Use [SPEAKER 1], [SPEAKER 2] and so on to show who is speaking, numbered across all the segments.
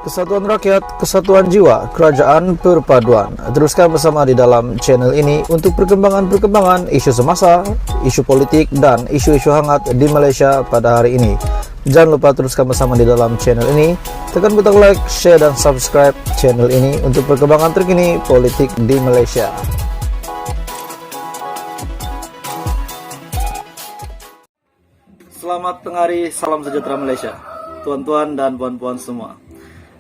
[SPEAKER 1] Kesatuan rakyat, kesatuan jiwa, kerajaan perpaduan. Teruskan bersama di dalam channel ini untuk perkembangan-perkembangan isu semasa, isu politik, dan isu-isu hangat di Malaysia pada hari ini. Jangan lupa teruskan bersama di dalam channel ini. Tekan butang like, share, dan subscribe channel ini untuk perkembangan terkini politik di Malaysia. Selamat tengah hari, salam sejahtera Malaysia. Tuan-tuan dan puan-puan semua.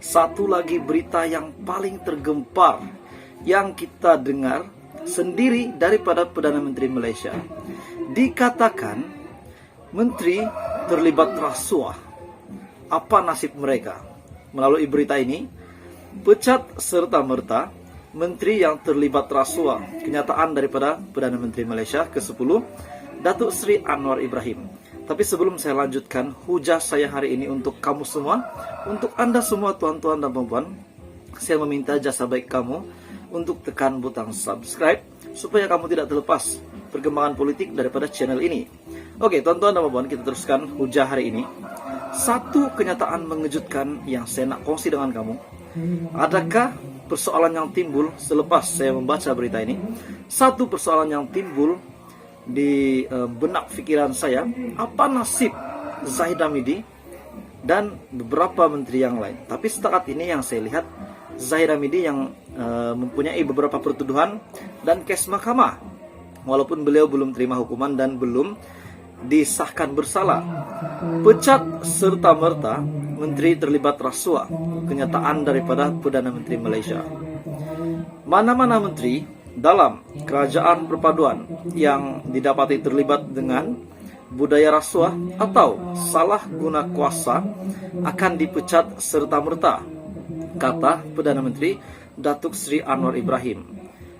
[SPEAKER 1] Satu lagi berita yang paling tergempar yang kita dengar sendiri daripada Perdana Menteri Malaysia. Dikatakan menteri terlibat rasuah. Apa nasib mereka? Melalui berita ini, pecat serta-merta menteri yang terlibat rasuah. Kenyataan daripada Perdana Menteri Malaysia ke-10, Datuk Seri Anwar Ibrahim. Tapi sebelum saya lanjutkan hujah saya hari ini untuk kamu semua, untuk Anda semua tuan-tuan dan puan-puan, saya meminta jasa baik kamu untuk tekan butang subscribe supaya kamu tidak terlepas perkembangan politik daripada channel ini. Oke, tuan-tuan dan puan-puan, kita teruskan hujah hari ini. Satu kenyataan mengejutkan yang saya nak kongsi dengan kamu. Adakah persoalan yang timbul selepas saya membaca berita ini? Satu persoalan yang timbul di benak fikiran saya, apa nasib Zahid Hamidi dan beberapa menteri yang lain. Tapi setakat ini yang saya lihat, Zahid Hamidi yang mempunyai beberapa pertuduhan dan kes mahkamah, walaupun beliau belum terima hukuman dan belum disahkan bersalah. Pecat serta-merta menteri terlibat rasuah. Kenyataan daripada Perdana Menteri Malaysia. Mana-mana menteri dalam kerajaan perpaduan yang didapati terlibat dengan budaya rasuah atau salah guna kuasa akan dipecat serta-merta, kata Perdana Menteri Datuk Seri Anwar Ibrahim.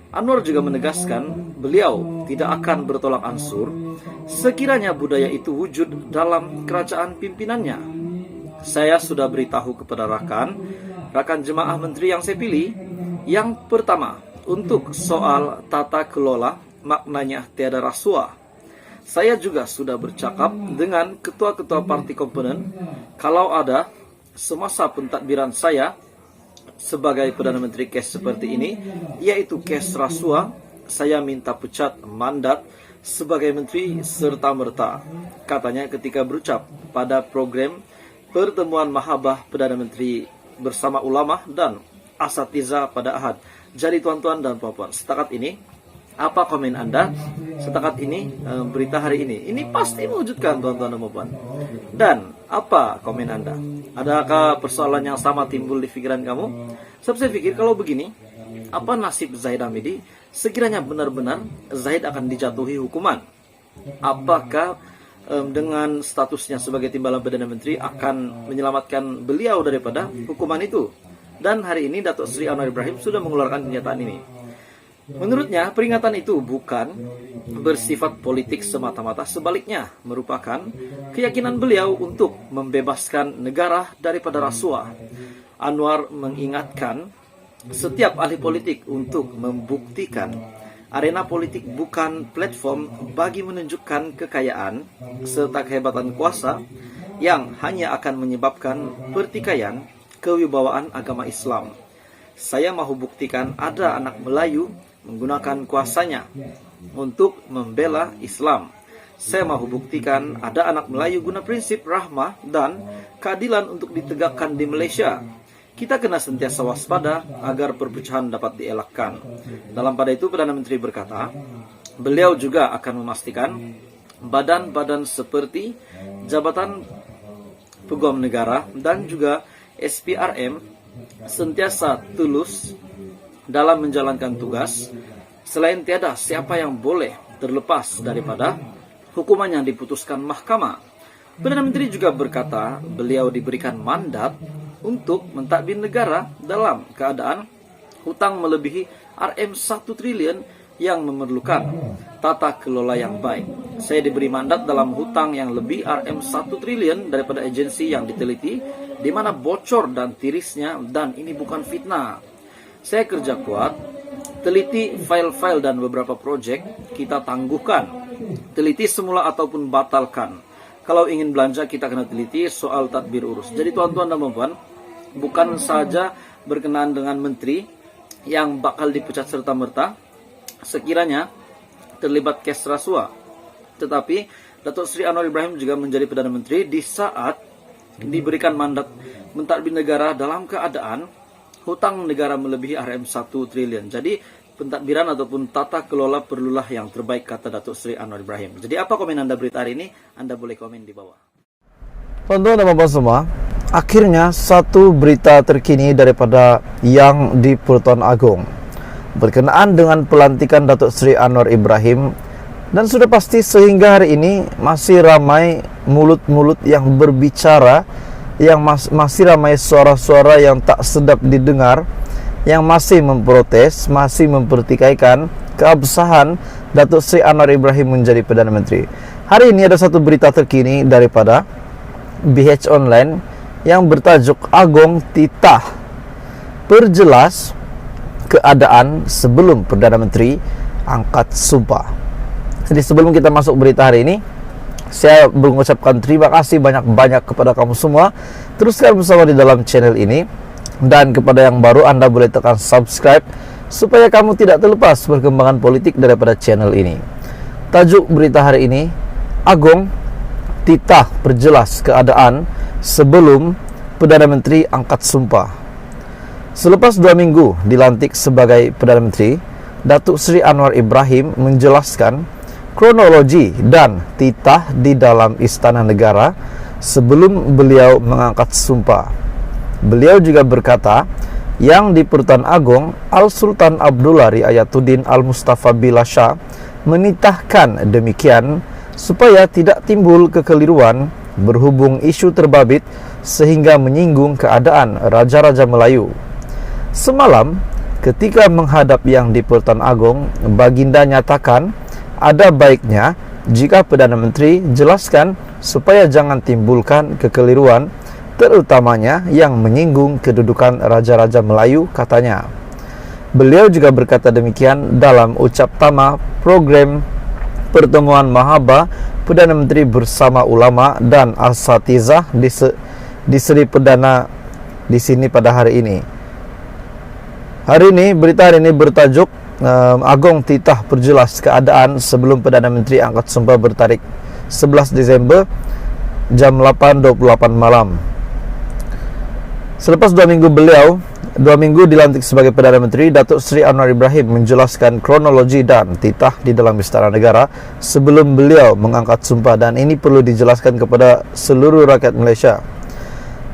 [SPEAKER 1] Anwar juga menegaskan beliau tidak akan bertolak ansur sekiranya budaya itu wujud dalam kerajaan pimpinannya. Saya sudah beritahu kepada rakan jemaah menteri yang saya pilih. Yang pertama, untuk soal tata kelola, maknanya tiada rasuah. Saya juga sudah bercakap dengan ketua-ketua parti komponen. Kalau ada semasa pentadbiran saya sebagai Perdana Menteri kes seperti ini, yaitu kes rasuah, saya minta pecat mandat sebagai menteri serta-merta, katanya ketika berucap pada program pertemuan Mahabah Perdana Menteri bersama ulama dan asatiza pada Ahad. Jadi tuan-tuan dan puan-puan, setakat ini, apa komen Anda? Setakat ini, berita hari ini. Ini pasti mewujudkan tuan-tuan dan puan-puan. Dan, apa komen Anda? Adakah persoalan yang sama timbul di pikiran kamu? Sebab saya pikir kalau begini, apa nasib Zahid Hamidi? Sekiranya benar-benar Zahid akan dijatuhi hukuman. Apakah dengan statusnya sebagai timbalan Perdana Menteri akan menyelamatkan beliau daripada hukuman itu? Dan hari ini Datuk Seri Anwar Ibrahim sudah mengeluarkan pernyataan ini. Menurutnya peringatan itu bukan bersifat politik semata-mata, sebaliknya merupakan keyakinan beliau untuk membebaskan negara daripada rasuah. Anwar mengingatkan setiap ahli politik untuk membuktikan arena politik bukan platform bagi menunjukkan kekayaan serta kehebatan kuasa yang hanya akan menyebabkan pertikaian kewibawaan agama Islam. Saya mahu buktikan ada anak Melayu menggunakan kuasanya untuk membela Islam. Saya mahu buktikan ada anak Melayu guna prinsip rahmah dan keadilan untuk ditegakkan di Malaysia. Kita kena sentiasa waspada agar perpecahan dapat dielakkan. Dalam pada itu Perdana Menteri berkata, beliau juga akan memastikan badan-badan seperti Jabatan Peguam Negara dan juga SPRM sentiasa tulus dalam menjalankan tugas, selain tiada siapa yang boleh terlepas daripada hukuman yang diputuskan mahkamah. Perdana Menteri juga berkata beliau diberikan mandat untuk mentadbir negara dalam keadaan hutang melebihi RM1 triliun yang memerlukan tata kelola yang baik. Saya diberi mandat dalam hutang yang lebih RM1 triliun daripada agensi yang diteliti, di mana bocor dan tirisnya, dan ini bukan fitnah. Saya kerja kuat, teliti file-file dan beberapa projek kita tangguhkan. Teliti semula ataupun batalkan. Kalau ingin belanja kita kena teliti soal tadbir urus. Jadi tuan-tuan dan puan-puan, bukan saja berkenaan dengan menteri yang bakal dipecat serta-merta sekiranya terlibat kes rasuah, tetapi Datuk Seri Anwar Ibrahim juga menjadi Perdana Menteri di saat diberikan mandat mentadbir negara dalam keadaan hutang negara melebihi RM1 triliun. Jadi pentadbiran ataupun tata kelola perlulah yang terbaik, kata Datuk Seri Anwar Ibrahim. Jadi apa komen Anda berita hari ini? Anda boleh komen di bawah. Teman-teman dan bapak semua, akhirnya satu berita terkini daripada yang di Pertuan Agong berkenaan dengan pelantikan Datuk Seri Anwar Ibrahim, dan sudah pasti sehingga hari ini masih ramai mulut-mulut yang berbicara, yang masih ramai suara-suara yang tak sedap didengar, yang masih memprotes, masih mempertikaikan keabsahan Datuk Seri Anwar Ibrahim menjadi Perdana Menteri. Hari ini ada satu berita terkini daripada BH Online yang bertajuk Agong Titah perjelas keadaan sebelum Perdana Menteri angkat sumpah. Jadi sebelum kita masuk berita hari ini, saya mengucapkan terima kasih banyak-banyak kepada kamu semua. Teruskan bersama di dalam channel ini, dan kepada yang baru, Anda boleh tekan subscribe supaya kamu tidak terlepas perkembangan politik daripada channel ini. Tajuk berita hari ini, Agong Titah perjelas keadaan sebelum Perdana Menteri angkat sumpah. Selepas 2 minggu dilantik sebagai Perdana Menteri, Datuk Seri Anwar Ibrahim menjelaskan kronologi dan titah di dalam Istana Negara sebelum beliau mengangkat sumpah. Beliau juga berkata, yang di Pertuan Agong, Al-Sultan Abdullah Riayatuddin Al-Mustafa Billah Shah menitahkan demikian supaya tidak timbul kekeliruan berhubung isu terbabit sehingga menyinggung keadaan Raja-Raja Melayu. Semalam, ketika menghadap yang di Pertuan Agong, Baginda nyatakan ada baiknya jika Perdana Menteri jelaskan supaya jangan timbulkan kekeliruan, terutamanya yang menyinggung kedudukan Raja-Raja Melayu, katanya. Beliau juga berkata demikian dalam ucap tama program pertemuan Mahaba Perdana Menteri bersama ulama dan asatizah di Seri Perdana di sini pada hari ini. Hari ini, berita hari ini bertajuk Agong Titah perjelas keadaan sebelum Perdana Menteri angkat sumpah bertarik 11 Desember jam 8.28 malam. Selepas 2 minggu dilantik sebagai Perdana Menteri, Datuk Seri Anwar Ibrahim menjelaskan kronologi dan titah di dalam Istana Negara sebelum beliau mengangkat sumpah, dan ini perlu dijelaskan kepada seluruh rakyat Malaysia.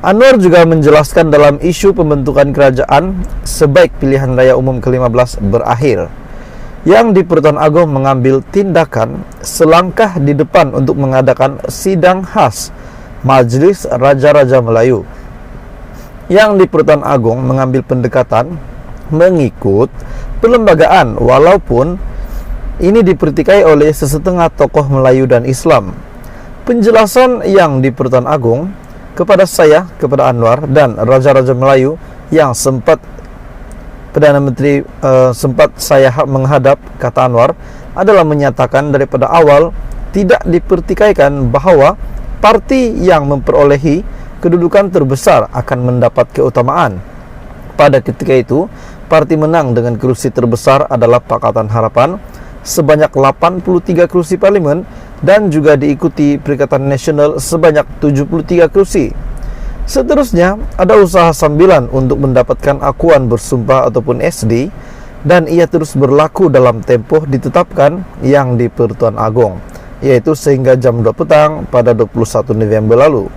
[SPEAKER 1] Anwar juga menjelaskan dalam isu pembentukan kerajaan sebaik pilihan raya umum ke-15 berakhir, yang di Pertuan Agong mengambil tindakan selangkah di depan untuk mengadakan sidang khas Majlis Raja-Raja Melayu. Yang di Pertuan Agong mengambil pendekatan mengikut perlembagaan, walaupun ini dipertikai oleh sesetengah tokoh Melayu dan Islam. Penjelasan yang di Pertuan Agong kepada saya, kepada Anwar dan Raja-Raja Melayu yang sempat Perdana Menteri sempat saya menghadap, kata Anwar, adalah menyatakan daripada awal tidak dipertikaikan bahawa parti yang memperolehi kedudukan terbesar akan mendapat keutamaan. Pada ketika itu, parti menang dengan kursi terbesar adalah Pakatan Harapan sebanyak 83 kursi parlimen, dan juga diikuti Perikatan Nasional sebanyak 73 kursi. Seterusnya, ada usaha sambilan untuk mendapatkan akuan bersumpah ataupun SD, dan ia terus berlaku dalam tempoh ditetapkan yang di Pertuan Agong, yaitu sehingga jam 2 petang pada 21 November lalu.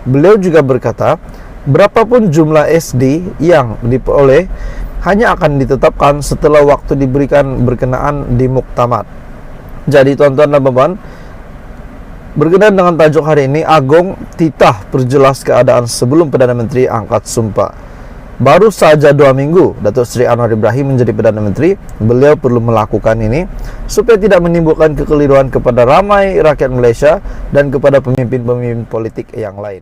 [SPEAKER 1] Beliau juga berkata, berapapun jumlah SD yang diperoleh hanya akan ditetapkan setelah waktu diberikan berkenaan di muktamad. Jadi tuan-tuan dan puan-puan, berkenaan dengan tajuk hari ini, Agong Titah perjelas keadaan sebelum Perdana Menteri angkat sumpah. Baru saja 2 minggu Datuk Seri Anwar Ibrahim menjadi Perdana Menteri, beliau perlu melakukan ini supaya tidak menimbulkan kekeliruan kepada ramai rakyat Malaysia dan kepada pemimpin-pemimpin politik yang lain.